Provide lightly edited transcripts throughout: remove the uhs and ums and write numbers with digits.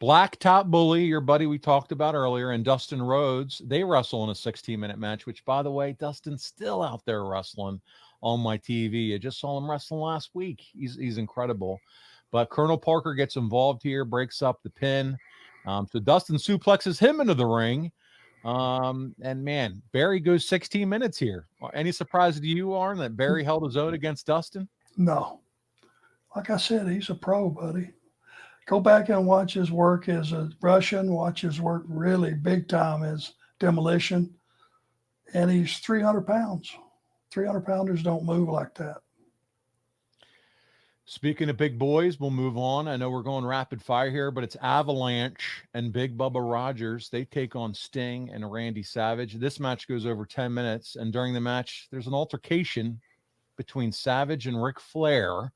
Blacktop Bully, your buddy we talked about earlier, and Dustin Rhodes, they wrestle in a 16-minute match, which, by the way, Dustin's still out there wrestling on my TV. I just saw him wrestling last week. He's incredible. But Colonel Parker gets involved here, breaks up the pin. So Dustin suplexes him into the ring. And, man, Barry goes 16 minutes here. Any surprise to you, Arn, that Barry held his own against Dustin? No. Like I said, he's a pro, buddy. Go back and watch his work as a Russian, watch his work really big time as Demolition. And he's 300 pounds. 300-pounders don't move like that. Speaking of big boys, we'll move on. I know we're going rapid fire here, but it's Avalanche and Big Bubba Rogers. They take on Sting and Randy Savage. This match goes over 10 minutes, and during the match, there's an altercation between Savage and Ric Flair.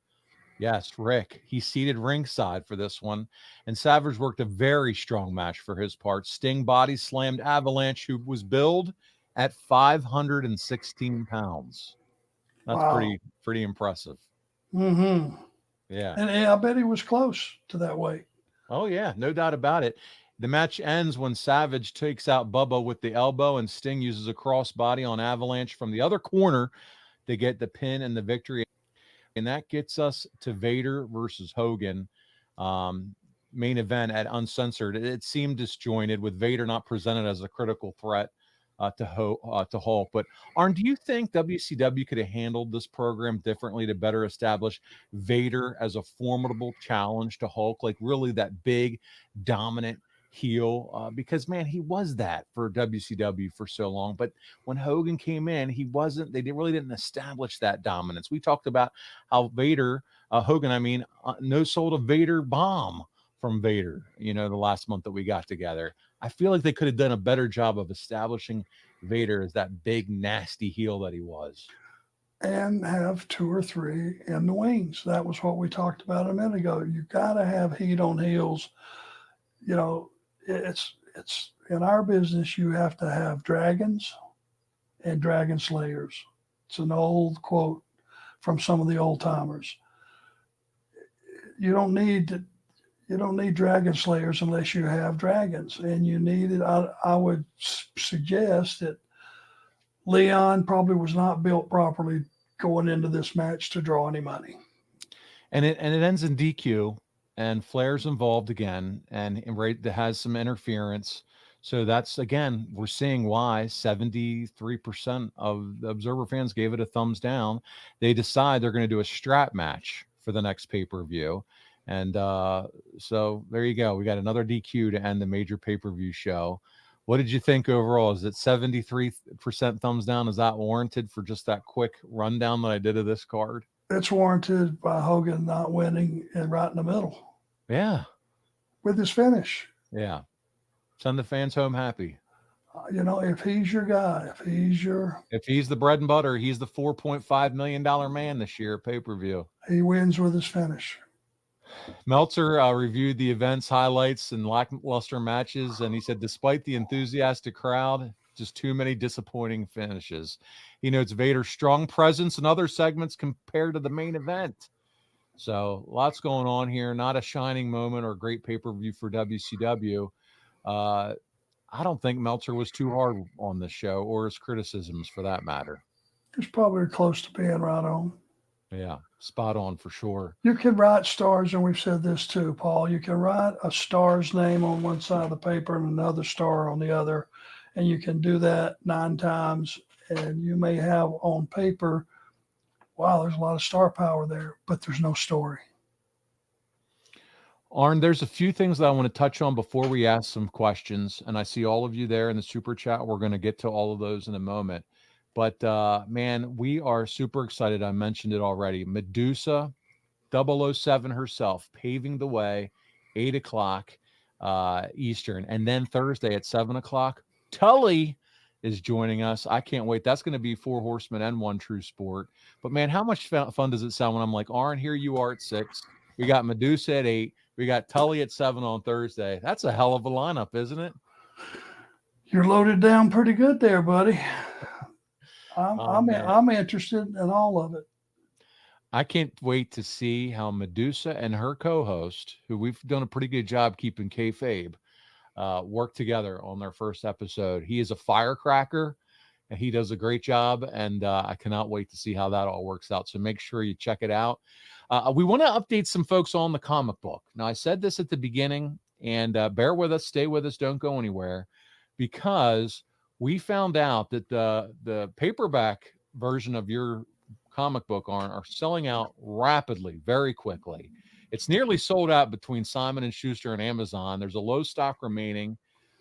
Yes, Rick. He's seated ringside for this one. And Savage worked a very strong match for his part. Sting body slammed Avalanche, who was billed at 516 pounds. That's Wow. pretty impressive. Mm-hmm. Yeah. And I bet he was close to that weight. Oh, yeah. No doubt about it. The match ends when Savage takes out Bubba with the elbow, and Sting uses a crossbody on Avalanche from the other corner to get the pin and the victory. And that gets us to Vader versus Hogan, main event at Uncensored. It seemed disjointed, with Vader not presented as a critical threat to Hulk. But Arn, do you think WCW could have handled this program differently to better establish Vader as a formidable challenge to Hulk, like really that big, dominant heel? Because, man, he was that for WCW for so long. But when Hogan came in, they really didn't establish that dominance. We talked about how Hogan, no sold a Vader bomb from Vader, the last month that we got together. I feel like they could have done a better job of establishing Vader as that big, nasty heel that he was. And have 2 or 3 in the wings. That was what we talked about a minute ago. You got to have heat on heels. It's in our business, you have to have dragons and dragon slayers. It's an old quote from some of the old timers. You don't need dragon slayers unless you have dragons, and you need it. I would suggest that Leon probably was not built properly going into this match to draw any money. And it ends in DQ, and Flair's involved again, and it has some interference. So that's, again, we're seeing why 73% of the Observer fans gave it a thumbs down. They decide they're going to do a strap match for the next pay-per-view. And so there you go. We got another DQ to end the major pay-per-view show. What did you think overall? Is it 73% thumbs down? Is that warranted for just that quick rundown that I did of this card? It's warranted by Hogan not winning and right in the middle. Yeah. With his finish. Yeah. Send the fans home happy. If he's your guy, if he's the bread and butter, he's the $4.5 million man this year at pay-per-view. He wins with his finish. Meltzer reviewed the event's highlights and lackluster matches, and he said, despite the enthusiastic crowd, just too many disappointing finishes. He notes Vader's strong presence in other segments compared to the main event. So lots going on here. Not a shining moment or great pay-per-view for WCW. I don't think Meltzer was too hard on this show, or his criticisms for that matter. He's probably close to being right on. Yeah, spot on for sure. You can write stars, and we've said this too, Paul. You can write a star's name on one side of the paper and another star on the other, and you can do that 9 times, and you may have on paper, wow, there's a lot of star power there, but there's no story. Arn, there's a few things that I want to touch on before we ask some questions, and I see all of you there in the super chat. We're going to get to all of those in a moment. But, man, we are super excited. I mentioned it already. Medusa 007 herself paving the way, 8 o'clock Eastern. And then Thursday at 7 o'clock, Tully is joining us. I can't wait. That's going to be Four Horsemen and One True Sport. But, man, how much fun does it sound when I'm like, Arn, here you are at 6. We got Medusa at 8. We got Tully at 7 on Thursday. That's a hell of a lineup, isn't it? You're loaded down pretty good there, buddy. I'm interested in all of it. I can't wait to see how Medusa and her co-host, who we've done a pretty good job keeping kayfabe, work together on their first episode. He is a firecracker, and he does a great job, and I cannot wait to see how that all works out. So make sure you check it out. We want to update some folks on the comic book. Now, I said this at the beginning, and bear with us, stay with us, don't go anywhere, because we found out that the paperback version of your comic book are selling out rapidly, very quickly. It's nearly sold out between Simon and Schuster and Amazon. There's a low stock remaining,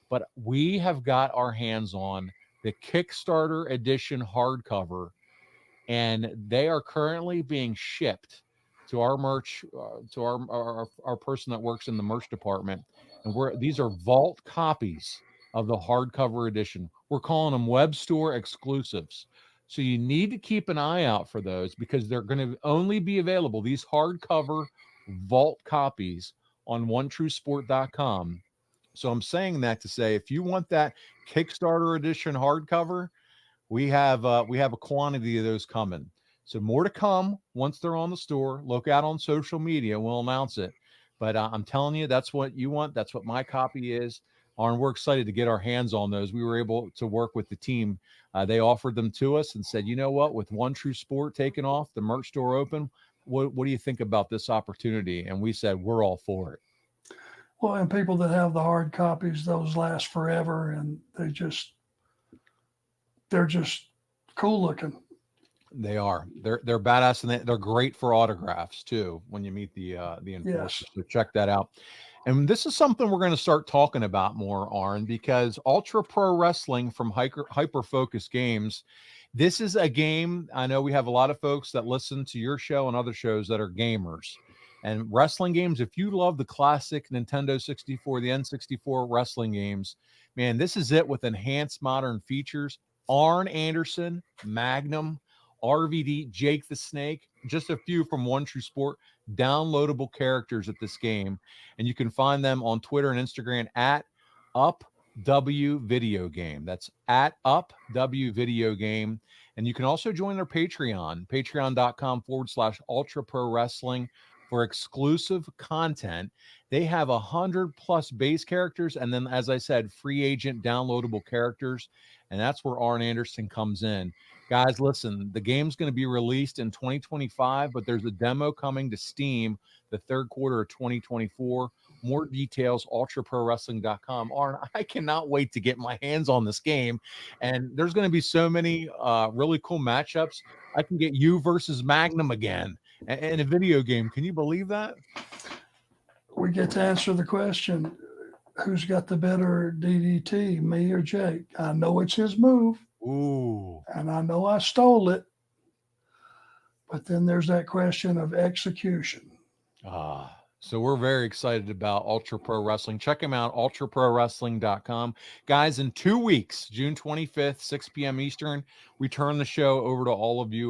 but we have got our hands on the Kickstarter edition hardcover, and they are currently being shipped to our merch, to our person that works in the merch department. And these are vault copies of the hardcover edition. We're calling them web store exclusives. So you need to keep an eye out for those, because they're going to only be available, these hardcover vault copies, on onetruesport.com. So I'm saying that to say, if you want that Kickstarter edition hardcover, we have a quantity of those coming. So more to come once they're on the store. Look out on social media. We'll announce it. But I'm telling you, that's what you want. That's what my copy is. Arn, we're excited to get our hands on those. We were able to work with the team. They offered them to us and said, you know what, with One True Sport taking off, the merch store open, what do you think about this opportunity? And we said, we're all for it. Well, and people that have the hard copies, those last forever, and they're just cool looking. They are. They're badass, and they're great for autographs too when you meet the enforcers. Yes. So check that out. And this is something we're going to start talking about more, Arn, because Ultra Pro Wrestling from Hyper Focus Games. This is a game. I know we have a lot of folks that listen to your show and other shows that are gamers. And wrestling games, if you love the classic Nintendo 64, the N64 wrestling games, man, this is it with enhanced modern features. Arn Anderson, Magnum, RVD, Jake the Snake, just a few from One True Sport, downloadable characters at this game. And you can find them on Twitter and Instagram at UpW Video Game. That's at UpW Video Game. And you can also join their Patreon, patreon.com/Ultra Pro Wrestling, for exclusive content. They have 100+ base characters, and then, as I said, free agent downloadable characters. And that's where Arn Anderson comes in. Guys, listen, the game's going to be released in 2025, but there's a demo coming to Steam the third quarter of 2024. More details, ultraprowrestling.com. Arn, I cannot wait to get my hands on this game. And there's going to be so many really cool matchups. I can get you versus Magnum again in a video game. Can you believe that? We get to answer the question, who's got the better DDT, me or Jake? I know it's his move. Ooh. And I know I stole it. But then there's that question of execution. So we're very excited about Ultra Pro Wrestling. Check them out, ultraprowrestling.com. Guys, in 2 weeks, June 25th, 6 p.m. Eastern, we turn the show over to all of you